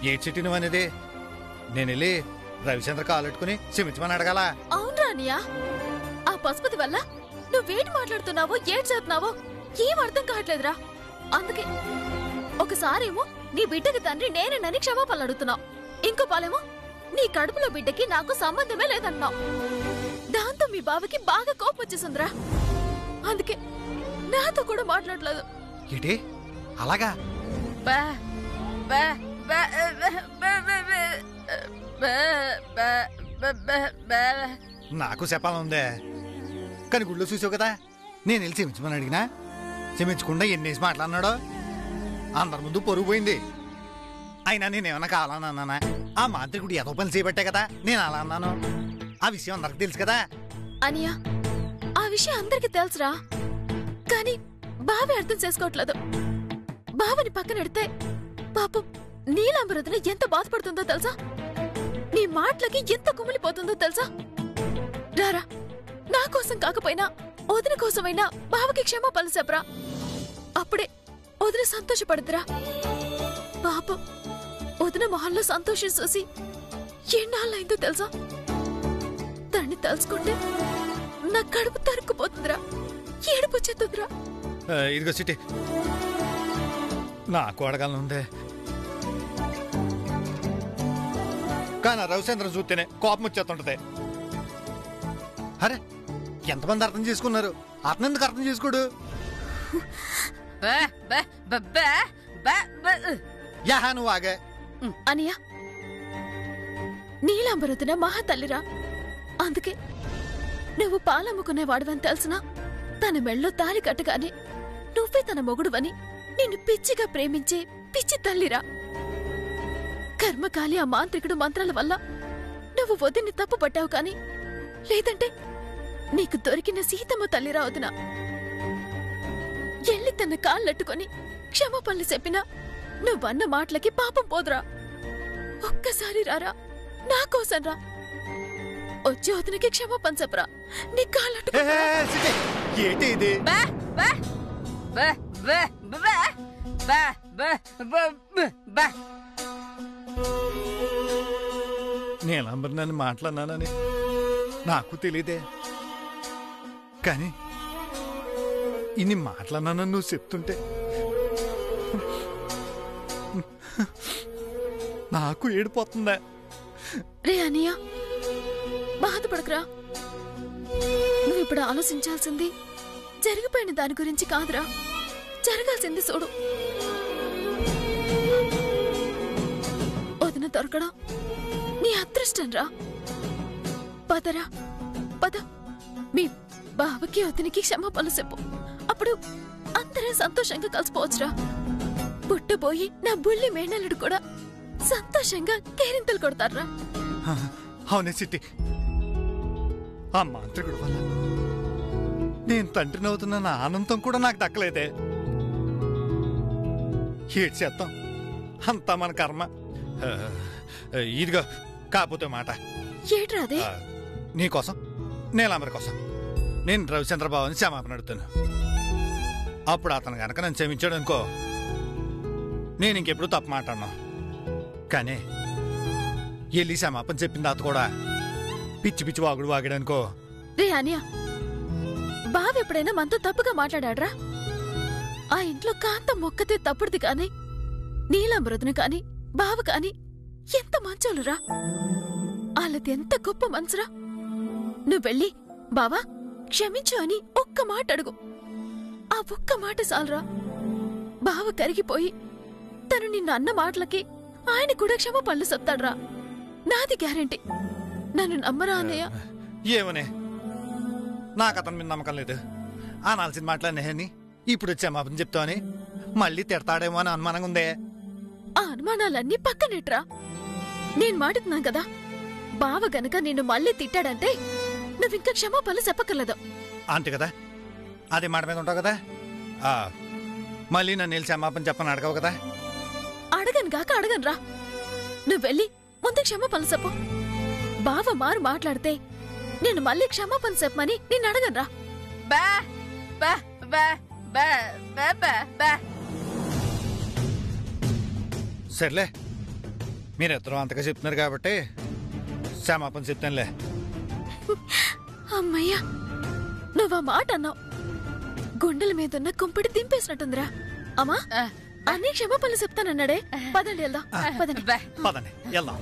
ఏ చిట్టి నువ్వు అనేది? నేను వెళ్ళి రవిచంద్ర కాలెట్టుకుని క్షమించమని అడగాల? అవునరా అనియా, ఆ పశుపతి వల్ల నువ్వేటి మాట్లాడుతున్నావో ఏటి చేస్తున్నావో ఏం అర్థం కావట్లేదురా. అందుకే ఒకసారేమో నీ బిడ్డకి తండ్రి నేనేనని క్షమాపణలు అడుగుతున్నావు, ఇంకో పాలేమో నీ కడుపులో బిడ్డకి నాకు సంబంధమే లేదన్నావు. దాంతో మీ బావకి బాగా కోపం వచ్చేసిందిరా. అందుకే నాతో కూడా మాట్లాడలేదు. ఏంటి అలాగా? నాకు చెప్పాలనుందే, కానీ గుళ్ళో చూసావు కదా, నేను వెళ్ళి క్షమించమని అడిగినా క్షమించకుండా ఎన్నేసి మాట్లాడినాడో. అందరి ముందు పొరుగు పోయింది. అయినా నేనేమన్నా కావాలని అన్నానా? ఆ మాంత్రికుడు ఏదో పని చేయబట్టే కదా నేను అలా అన్నాను. ఆ విషయం అందరికి తెలుసు కదా. అనియా, ఆ విషయం అందరికి తెలుసురా, కానీ బావి అర్థం చేసుకోవట్లేదు. బావని పక్కనెడితే పాపం నీలాంబరదన ఎంత బాధపడుతుందో తెలుసా? నీ మాటలకి ఎంత కుమిలిపోతుందో తెలుసా? రారా, నా కోసం కాకపోయినా వదిన కోసమైనా బావకి క్షమాపణలు చెప్పరా. అప్పుడే వదిన సంతోషపడుతురా. పాపం వదిన మొహంలో సంతోషం చూసి ఎన్నాళ్ళైందో తెలుసా? దాన్ని తలుచుకుంటే నా కడుపు తరుక్కుపోతుందిరా, ఏడుపు వచ్చేస్తుందిరా. ఇదిగో సిటీ, నాకు అడగాలనుందే, కానీ రవిచంద్ర చూస్తేనే కోపం వచ్చేస్తుంటది. అరే ఎంతమంది అర్థం చేసుకున్నారు, అతను ఎందుకు అర్థం చేసుకోడు? యాహా నువ్వు ఆగే. అనియా, నీలాంబరదన మహా తల్లిరా. అందుకే నువ్వు పాలమ్ముకునేవాడువని తెలిసినా తన మెళ్ళో తాలి కట్టగానే నువ్వే తన మొగుడువని నిన్ను పిచ్చిగా ప్రేమించే పిచ్చి తల్లిరా. కర్మకాలి ఆ మాంత్రికుడు మంత్రాల వల్ల నువ్వు వదిన్ని తప్పు పట్టావు కాని, లేదంటే నీకు దొరికిన సీతమ్మ తల్లిరా వదిన. ఎల్లి తన కాళ్ళట్టుకొని క్షమాపణలు చెప్పినా నువ్వన్న మాటలకి పాపం పోదురా. ఒక్కసారి రారా, నా కోసం రా. వచ్చే వదినకి క్షమాపణ చెప్పరా, నీ కాళ్ళట్టుకో. ఏంటి ఇది? నీలాంబర్ నన్ను మాట్లాడినానని నాకు తెలీదే, కానీ ఇన్ని మాట్లాడినానని నువ్వు చెప్తుంటే నాకు ఏడిపోతుందా? రే అనియా, బాధపడకురా. నువ్విప్పుడు ఆలోచించాల్సింది జరిగిపోయిన దాని గురించి కాదురా, జరగాల్సింది చూడు. వదిన దొరకడం నీ అదృష్టం రా. పదరా, పద. మీ బావకి వదినికి క్షమాపణలు చెప్పు, అప్పుడు అందరం సంతోషంగా కలిసిపోవచ్చురా. పుట్టబోయి నా బుల్లి మేనల్లుడు కూడా సంతోషంగా కేరింతలు కొడతారా. అవునే సిట్టి, ఆ మాంత్రికుడు వల్ల నేను తండ్రినవుతున్న నా ఆనందం కూడా నాకు దక్కలేదే. ఏడు చేద్దాం, అంతా మన కర్మ. ఇదిగో కాకపోతే మాట ఏట్రాదే? నీకోసం, నీలాంబరి కోసం నేను రవిచంద్రబాబుని క్షమాపణ అడుగుతాను. అప్పుడు అతను గనక నన్ను క్షమించాడు అనుకో, నేను ఇంకెప్పుడు తప్పు మాట్లాడినా. కానీ వెళ్ళి క్షమాపణ చెప్పిన తర్వాత కూడా పిచ్చి పిచ్చి వాగుడు వాగాడనుకో. రే అనియా, బావ ఎప్పుడైనా మనతో తప్పుగా మాట్లాడాడ్రా? ఆ ఇంట్లో కాంతం మొక్కతే తప్పుడుది కాని, నీలాంబరదును కాని బావ కాని ఎంత మంచోలురా. వాళ్ళది ఎంత గొప్ప మనసురా. నువ్వెళ్ళి బావా క్షమించు అని ఒక్క మాట అడుగు. ఆ ఒక్క మాట చాలరా. బావ కరిగిపోయి తను నిన్న అన్న మాటలకి ఆయన కూడా క్షమాపణలు చెప్తాడ్రా. నాది గ్యారెంటీ. నన్ను నమ్మరా అన్నయ్య? ఏమనే, నాకు అతని మీద నమ్మకం లేదు. అనాల్సిన మాటలనే ఇప్పుడు క్షమాపణ చెప్తావని మళ్ళీ తిడతాడేమో అని అనుమానంగా ఉందే. ఆ అనుమానాలన్నీ పక్కనెట్రా. నేను మాడుతున్నాను కదా, బావ గనక నిన్ను మళ్ళీ తిట్టాడంటే నువ్వింకా క్షమాపణలు చెప్పక్కర్లేదు. అంతే కదా, అదే మాట మీద ఉంటావు కదా. మళ్ళీ నన్ను వెళ్ళి క్షమాపణ చెప్పని అడగవు కదా. అడగను గాక అడగనురా. నువ్వెళ్ళి ముందు క్షమాపణలు చెప్పు. బావ మారు మాట్లాడితే నేను మళ్ళీ క్షమాపణ చెప్పమని నిన్ను అడగనురా. సర్లే, మీరిద్దరూ అంతగా చెప్తున్నారు కాబట్టి క్షమాపణ చెప్తానులే. అమ్మయ్యా, నువ్వు ఆ మాట అన్నావు, గుండెల మీదున్న కుంపిడి దింపేసినట్టుందిరా. అమ్మా, అన్ని క్షమాపణలు చెప్తానన్నాడే. పదండి వెళ్దాం. పదండి. పదండి వెళ్దాం.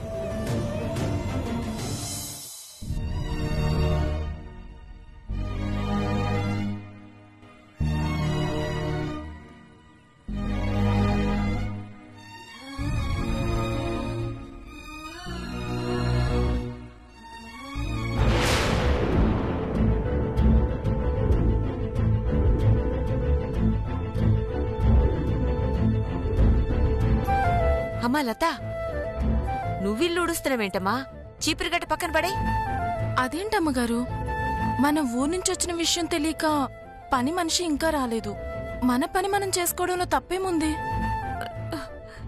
అమ్మా లత, నువ్విల్లు ఉడుస్తున్నావేంటమ్మా? చీపురుగట్ట పక్కన పడే. అదేంటమ్మగారు, మన ఊరు నుంచి వచ్చిన విషయం తెలియక పని మనిషి ఇంకా రాలేదు. మన పని మనం చేసుకోవడంలో తప్పేముంది?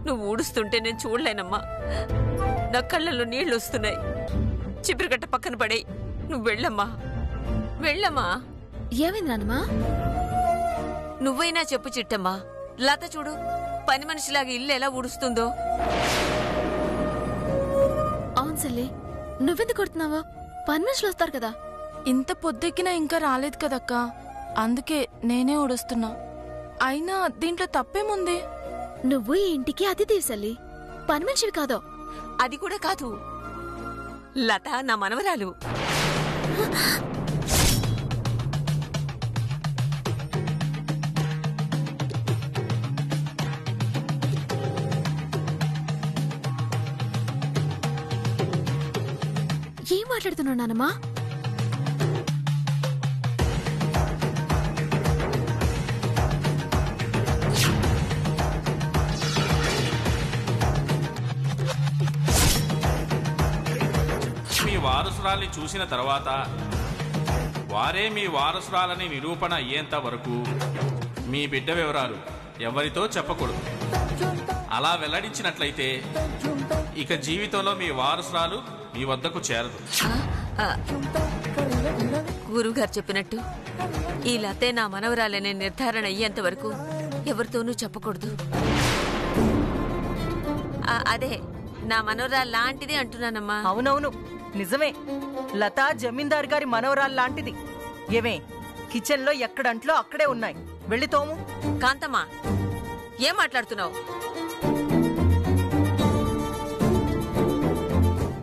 నువ్వు ఊడుస్తుంటే నేను చూడలేనమ్మా. నా కళ్ళల్లో నీళ్లు వస్తున్నాయి. చీపురుగట్ట పక్కన పడే. నువ్వు వెళ్ళమ్మా, వెళ్ళమ్మా. ఏమైంది నాన్నమ్మా? నువ్వైనా చెప్పు చిట్టమ్మా. లత చూడు, పని మనిషిలాగా ఇల్లు ఎలా ఊడుస్తుందో. అవును సల్లి, నువ్వెందుకు కొడుతున్నావా? పని మనుషులు వస్తారు కదా. ఇంత పొద్దెక్కినా ఇంకా రాలేదు కదక్క, అందుకే నేనే ఊడుస్తున్నా. అయినా దీంట్లో తప్పేముంది? నువ్వు ఈ ఇంటికి అతిథి సల్లి, పని మనిషివి కాదో. అది కూడా కాదు, లత నా మనవరాలు. ఏం మాట్లాడుతున్నావు నానమ్మా? మీ వారసురాల్ని చూసిన తర్వాత వారే మీ వారసురాలని నిరూపణ అయ్యేంత వరకు మీ బిడ్డ వివరాలు ఎవరితో చెప్పకూడదు. అలా వెల్లడించినట్లయితే ఇక జీవితంలో మీ వారసురాలు మీ వద్దకు చేరదు. గురువుగారు చెప్పినట్టు ఈ లతే నా మనవరాలనే నిర్ధారణ అయ్యేంత వరకు ఎవరితోనూ చెప్పకూడదు. అదే నా మనవరాలు లాంటిది అంటున్నానమ్మా. అవునవును, నిజమే. లతా జమీందార్ గారి మనవరాలు లాంటిది. ఏమే, కిచెన్ లో ఎక్కడంట్లో అక్కడే ఉన్నాయి, వెళ్ళి తోము. కాంతమ్మా, ఏం మాట్లాడుతున్నావు?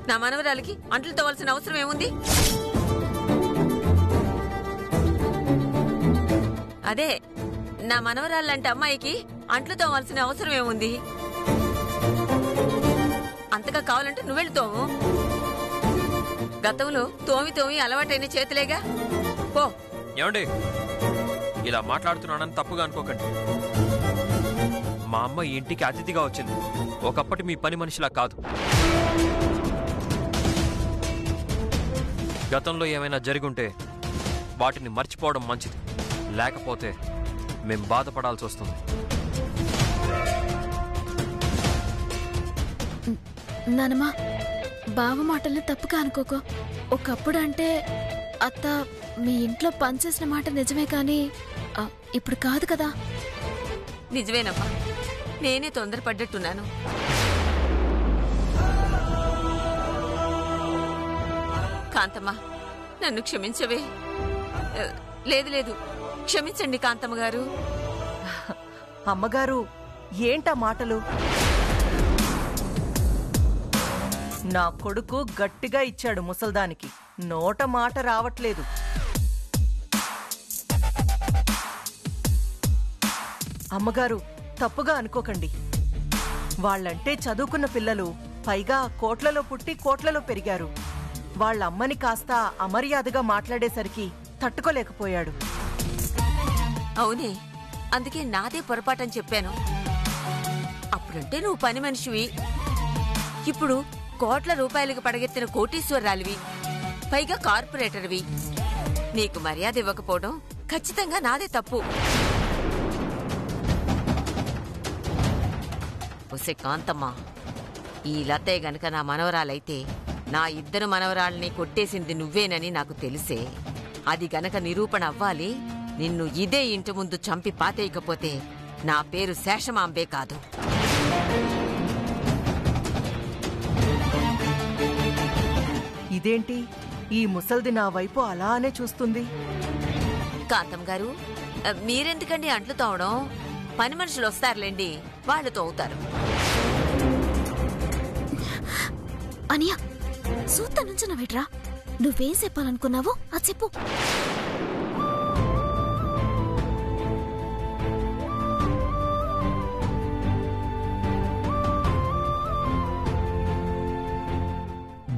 నా మనవరాలకి అంట్లు తోవాల్సిన అవసరం ఏముంది? అదే నా మనవరాలంటే అమ్మాయికి అంట్లు తోవాల్సిన అవసరం ఏముంది? అంతగా కావాలంటే నువ్వెళ్ళి తోము. గతంలో తోమి తోమి అలవాటైన చేతులేగా, పో. ఏమండి, ఇలా మాట్లాడుతున్నానని తప్పుగా అనుకోకండి. మా అమ్మ ఈ ఇంటికి అతిథిగా వచ్చింది, ఒకప్పటి మీ పని మనిషిలా కాదు. గతంలో ఏమైనా జరుగుంటే వాటిని మర్చిపోవడం మంచిది, లేకపోతే మేం బాధపడాల్సి వస్తుంది. నానమ్మా, బావ మాటల్ని తప్పుగా అనుకోకో. ఒకప్పుడు అంటే అత్త మీ ఇంట్లో పనిచేసిన మాట నిజమే, కానీ ఇప్పుడు కాదు కదా. నిజమేనమ్మా, నేనే తొందరపడ్డట్టున్నాను. కాంతమ్మ, నన్ను క్షమించవే. లేదు లేదు, క్షమించండి కాంతమ్మ గారు. అమ్మగారు, ఏంటా మాటలు? నా కొడుకు గట్టిగా ఇచ్చాడు ముసల్దానికి, నోట మాట రావట్లేదు. అమ్మగారు, తప్పుగా అనుకోకండి. వాళ్ళంటే చదువుకున్న పిల్లలు, పైగా కోట్లలో పుట్టి కోట్లలో పెరిగారు. వాళ్ళమ్మని కాస్త అమర్యాదగా మాట్లాడేసరికి తట్టుకోలేకపోయాడు. అవునే, అందుకే నాదే పొరపాటని చెప్పాను. అప్పుడంటే నువ్వు పని మనిషివి, ఇప్పుడు కోట్ల రూపాయలకు పడగెత్తిన కోటీశ్వరరాలివి, పైగా కార్పొరేటర్వి. నీకు మర్యాద ఇవ్వకపోవడం ఖచ్చితంగా నాదే తప్పు. ఒసే కాంతమ్మ, ఈ లతే గనక నా మనవరాలైతే నా ఇద్దరు మనవరాల్ని కొట్టేసింది నువ్వేనని నాకు తెలిసే. అది గనక నిరూపణ అవ్వాలి, నిన్ను ఇదే ఇంటి ముందు చంపి పాతేయకపోతే నా పేరు శేషమాంబే కాదు. ఇదేంటి ఈ ముసల్ది నా వైపు అలానే చూస్తుంది? కాంతం గారు, మీరెందుకండి అంట్లు తోవడం? పని మనుషులు వస్తారులేండి, వాళ్ళు తోవుతారు. అనియా, సూత్త నుంచి నవ్వేట్రా? నువ్వేం చెప్పాలనుకున్నావో అది చెప్పు.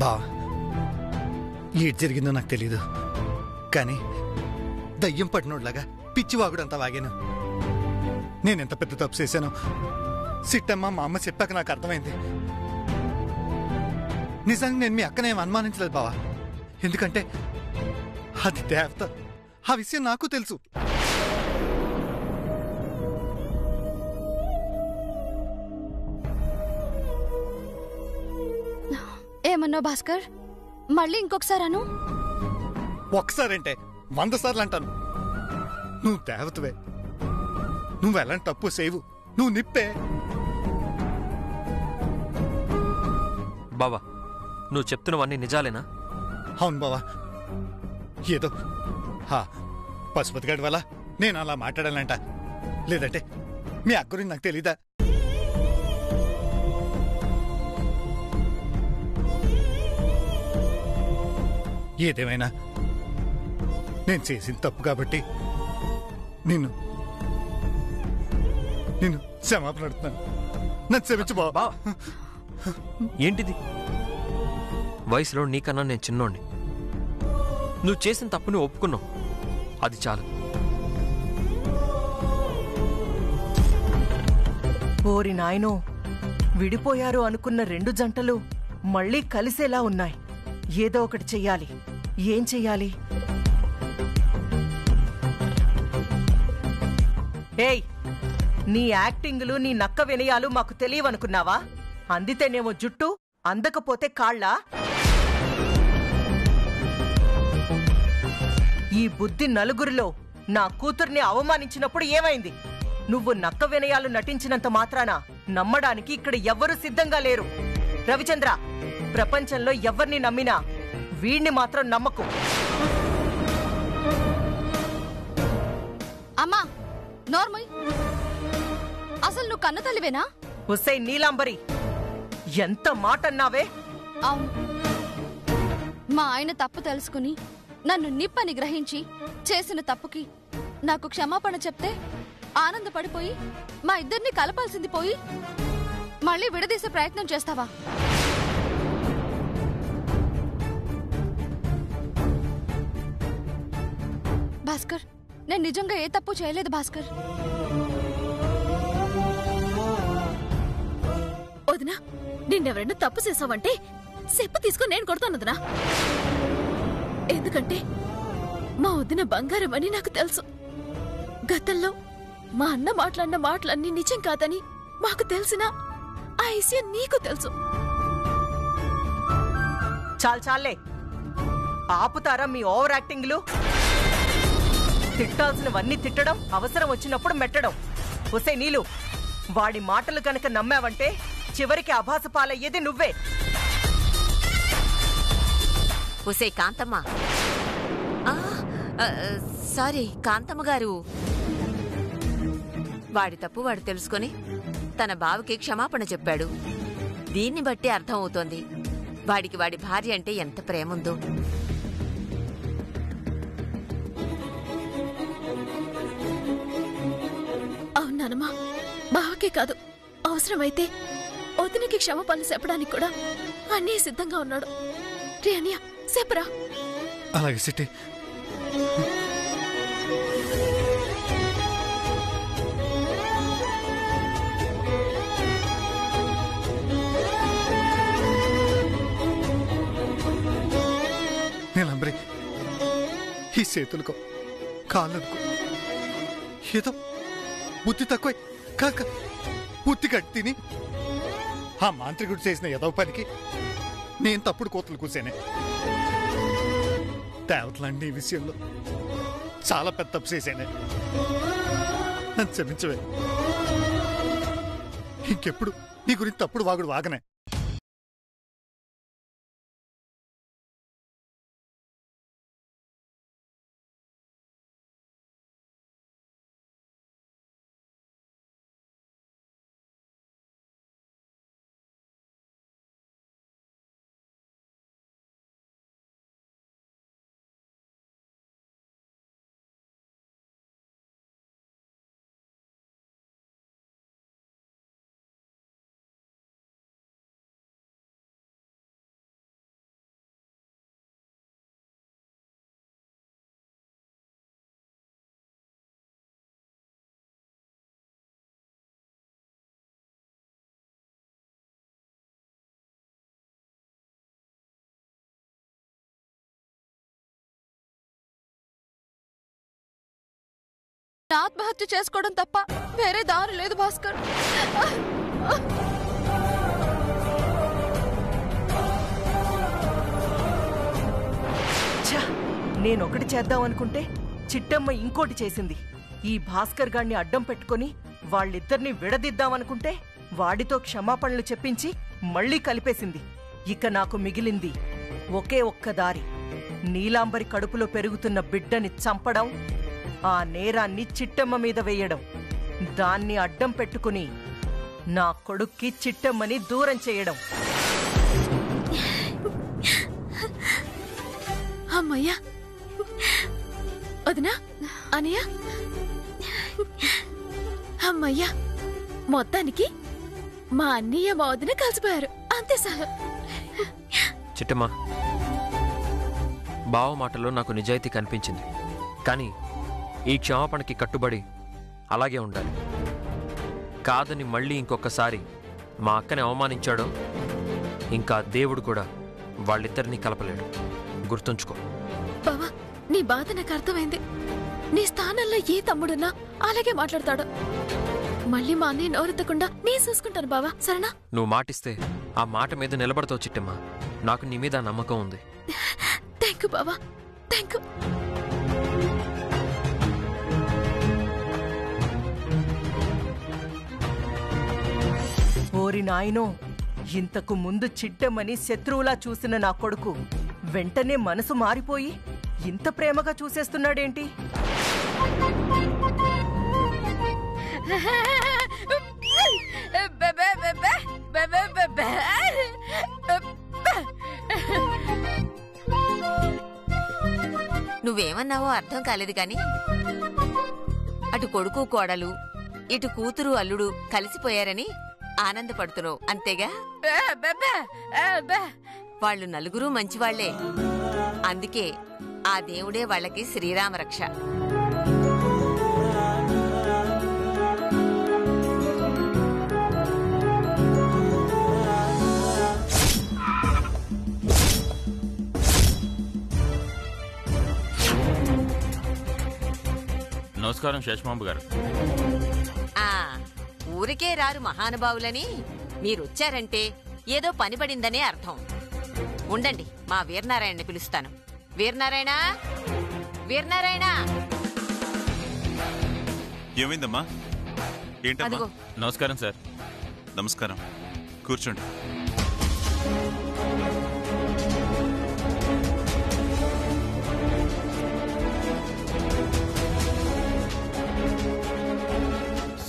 బా, ఏడ్ జరిగిందో నాకు తెలీదు, కానీ దయ్యం పట్టినోడ్లాగా పిచ్చివాగుడంతా వాగాను. నేనెంత పెద్ద తప్పు చేశాను సిట్టమ్మ మా అమ్మ చెప్పాక నాకు అర్థమైంది. నిజానికి నేను మీ అక్కనేం అనుమానించలేదు బావా, ఎందుకంటే అది దేవత. ఆ విషయం నాకు తెలుసు. ఏమన్నావు భాస్కర్? మళ్ళీ ఇంకొకసారి అను. ఒక్కసారంటే 100 సార్లు అంటాను. నువ్వు దేవతవే, నువ్వు ఎలాంటి తప్పు చేయవు, నువ్వు నిప్పే. బావా, నువ్వు చెప్తున్నవన్నీ నిజాలేనా? అవును బావా, ఏదో పశుపతి గడి వల్ల నేను అలా మాట్లాడాలంట, లేదంటే మీ అక్క గురించి నాకు తెలీదా? ఏదేమైనా నేను చేసిన తప్పు కాబట్టి నిన్ను క్షమాపణ అడుగుతున్నాను. నన్ను క్షమించు బావా. ఏంటిది? వయసులో నీకన్నా నేను చిన్నోణ్ణి. నువ్వు చేసిన తప్పుని ఒప్పుకున్నావు, అది చాలు. ఓరి నాయనో, విడిపోయారు అనుకున్న 2 జంటలు మళ్ళీ కలిసేలా ఉన్నాయి. ఏదో ఒకటి చెయ్యాలి. ఏం చెయ్యాలి? ఏయ్, నీ యాక్టింగులు, నీ నక్క వినయాలు మాకు తెలియవనుకున్నావా? అందితేనేమో జుట్టు, అందకపోతే కాళ్ళా? ఈ బుద్ధి నలుగురిలో నా కూతుర్ని అవమానించినప్పుడు ఏమైంది? నువ్వు నక్క వినయాలు నటించినంత మాత్రాన నమ్మడానికి ఇక్కడ ఎవ్వరూ సిద్ధంగా లేరు. రవిచంద్ర, ప్రపంచంలో ఎవ్వర్ని నమ్మినా వీణ్ణి మాత్రం నమ్మకు. అమ్మా నోర్మయ్, అసలు నువ్వు కన్న తల్లివేనా? హుస్సేన్ నీలాంబరి, ఎంత మాట అన్నావే! అవును, మా ఆయన తప్పు తెలుసుకుని నన్ను నిప్పని గ్రహించి చేసిన తప్పుకి నాకు క్షమాపణ చెప్తే ఆనందపడిపోయి మా ఇద్దరిని కలపాల్సింది పోయి మళ్ళీ విడదీసే ప్రయత్నం చేస్తావా? భాస్కర్, నేను నిజంగా ఏ తప్పు చేయలేదు భాస్కర్. వదినా, నిన్నెవరైనా తప్పు చేసావంటే చెప్పు తీసుకుని నేను కొడతాను వదినా. ఎందుకంటే మా వదిన బంగారం అని నాకు తెలుసు. గతంలో మా అన్న మాట్లాడిన మాటలన్నీ నిజం కాదని మాకు తెలిసినా ఆ విషయం నీకు తెలుసు. చాలే, ఆపుతారా మీ ఓవర్ యాక్టింగ్లు? తిట్టాల్సినవన్నీ తిట్టడం, అవసరం వచ్చినప్పుడు మెట్టడం. ఒసే నీలు, వాడి మాటలు కనుక నమ్మావంటే చివరికి అభాస పాలయ్యేది నువ్వే. ఒసే కాంతమ్మ, సారీ కాంతమ్మ గారు, వాడి తప్పు వాడు తెలుసుకొని తన బావకి క్షమాపణ చెప్పాడు. దీన్ని బట్టి అర్థం అవుతోంది వాడికి వాడి భార్య అంటే ఎంత ప్రేముందో. అవునానమ్మా, బావకే కాదు, అవసరమైతే వదినికి క్షమాపణ చెప్పడానికి కూడా అన్నీ సిద్ధంగా ఉన్నాడు. రే అన్నయ్య, చెప్పరా. అలాగే సిట్టి. నీలంబరి, ఈ చేతులకు కాళ్ళకు ఏదో బుద్ధి తక్కువ కాక బుద్ధి కట్టి తిని ఆ మాంత్రికుడు చేసిన ఏదో పనికి నేను తప్పుడు కోతలు కూసానే. దేవతలాంటి ఈ విషయంలో చాలా పెద్ద తప్పు చేశానే. నన్ను క్షమించవే. ఇంకెప్పుడు నీ గురించి తప్పుడు వాగుడు వాగనే. ఆత్మహత్య చేసుకోవడం తప్ప వేరే దారి లేదు భాస్కర్. నేనొకటి చేద్దామనుకుంటే చిట్టమ్మ ఇంకోటి చేసింది. ఈ భాస్కర్ గాడిని అడ్డం పెట్టుకుని వాళ్ళిద్దరిని విడదిద్దామనుకుంటే వాడితో క్షమాపణలు చెప్పించి మళ్లీ కలిపేసింది. ఇక నాకు మిగిలింది ఒకే ఒక్క దారి. నీలాంబరి కడుపులో పెరుగుతున్న బిడ్డని చంపడం, ఆ నేరాన్ని చిట్టమ్మ మీద వేయడం. దాన్ని అడ్డం పెట్టుకుని నా కొడుక్కి చిట్టమ్మని దూరం చేయడం. అమ్మయ్యా, వదినా, అనయ్య, అమ్మయ్యా, మొత్తానికి మా అన్నయ్య మా వదిన కలిసిపోయారు. అంతే సార్. చిట్టమ్మా, బావ మాటలో నాకు నిజాయితీ కనిపించింది. కానీ ఈ క్షమాపణకి కట్టుబడి అలాగే ఉండాలి. కాదని మళ్ళీ ఇంకొకసారి మా అక్కని అవమానించాడో ఇంకా దేవుడు కూడా వాళ్ళిద్దరినీ కలపలేడు. గుర్తుంచుకో. బావా, నీ బాధ నాకు అర్థమైంది. నీ స్థానంలో ఏ తమ్ముడున్నా అలాగే మాట్లాడతాడు. మళ్ళీ మా అన్నయ్య నోరెత్తకుండా నేను చూసుకుంటాను బావా, సరేనా? నువ్వు మాటిస్తే ఆ మాట మీద నిలబడతావు చిట్టమ్మా. నాకు నీ మీద నమ్మకం ఉంది. థ్యాంక్ యూ బావా, థ్యాంక్ యూ. ఓరి నాయనో, ఇంతకు ముందు చిట్టమ్మని శత్రువులా చూసిన నా కొడుకు వెంటనే మనసు మారిపోయి ఇంత ప్రేమగా చూసేస్తున్నాడేంటి? నువ్వేమన్నావో అర్థం కాలేదు కాని అటు కొడుకు కోడలు, ఇటు కూతురు అల్లుడు కలిసిపోయారని ఆనందపడుతున్నావు అంతేగా? వాళ్ళు నలుగురు మంచివాళ్లే. అందుకే ఆ దేవుడే వాళ్ళకి శ్రీరామరక్ష. నమస్కారం శేషమాంబు గారు. ఊరికే రారు మహానుభావులని. మీరొచ్చారంటే ఏదో పనిపడిందనే అర్థం. ఉండండి, మా వీరనారాయణని పిలుస్తాను. వీరనారాయణ, వీరనారాయణ. ఏమైందమ్మా? ఏంటమ్మా? నమస్కారం సార్. నమస్కారం, కూర్చోండి.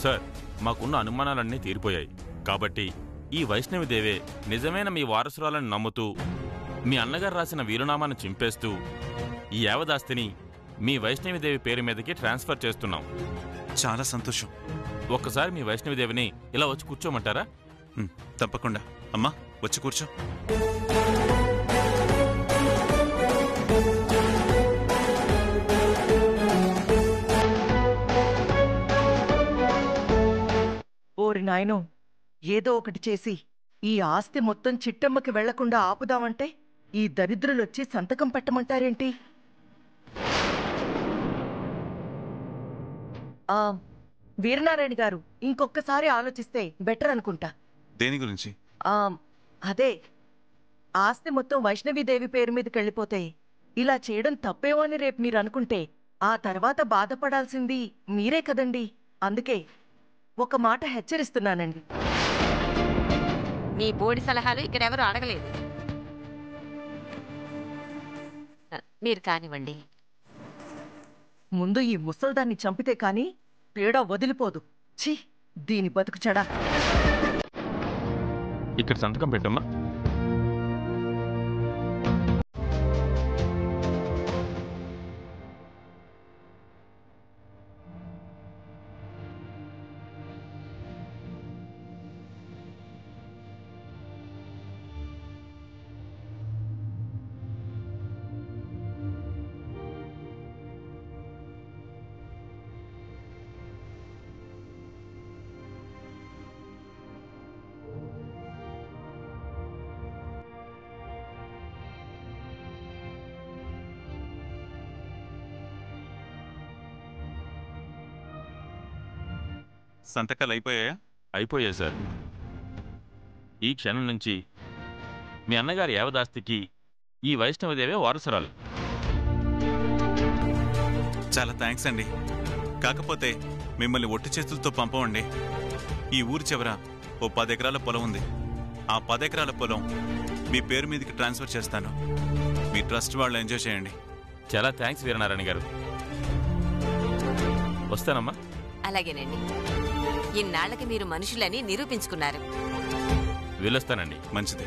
సార్, మాకున్న అనుమానాలన్నీ తీరిపోయాయి. కాబట్టి ఈ వైష్ణవిదేవే నిజమైన మీ వారసురాలని నమ్ముతూ మీ అన్నగారు రాసిన వీరునామాను చింపేస్తూ ఈ యావదాస్తిని మీ వైష్ణవిదేవి పేరు మీదకి ట్రాన్స్ఫర్ చేస్తున్నాం. చాలా సంతోషం. ఒక్కసారి మీ వైష్ణవిదేవిని ఇలా వచ్చి కూర్చోమంటారా? తప్పకుండా. అమ్మా, వచ్చి కూర్చో. ఓరి నాయనో, ఏదో ఒకటి చేసి ఈ ఆస్తి మొత్తం చిట్టమ్మకి వెళ్లకుండా ఆపుదామంటే ఈ దరిద్రులొచ్చి సంతకం పెట్టమంటారేంటి? వీరనారాయణ గారు, ఇంకొకసారి ఆలోచిస్తే బెటర్ అనుకుంటా. దేని గురించి? అదే, ఆస్తి మొత్తం వైష్ణవీదేవి పేరు మీదకి వెళ్ళిపోతే ఇలా చేయడం తప్పేమో అని రేపు మీరు అనుకుంటే ఆ తర్వాత బాధపడాల్సింది మీరే కదండి. అందుకే ఒక మాట హెచ్చరిస్తున్నానండి. మీ బోడి సలహాలు ఇక్కడెవరూ అడగలేదు. మీరు కానివ్వండి. ముందు ఈ ముసల్దాన్ని చంపితే కాని తేడా వదిలిపోదు. ఛీ, దీని బతుకు చెడా. ఇక్కడ సంతకం పెట్టమ్మా. సంతకాలు అయిపోయాయా? అయిపోయాయి సార్. ఈ క్షణం నుంచి మీ అన్నగారి యావదాస్తికి ఈ వైష్ణవదేవే వారసురాలు. చాలా థ్యాంక్స్ అండి. కాకపోతే మిమ్మల్ని ఒట్టి చేతులతో పంపవండి. ఈ ఊరి చివర ఓ 10 ఎకరాల పొలం ఉంది. ఆ 10 ఎకరాల పొలం మీ పేరు మీదకి ట్రాన్స్ఫర్ చేస్తాను. మీ ట్రస్ట్ వాళ్ళు ఎంజాయ్ చేయండి. చాలా థ్యాంక్స్ వీరనారాయణ గారు. వస్తానమ్మా. అలాగేనండి. ఇన్నాళ్ళకి మీరు మనుషులని నిరూపించుకున్నారు. వెళ్ళొస్తానండి. మంచిది.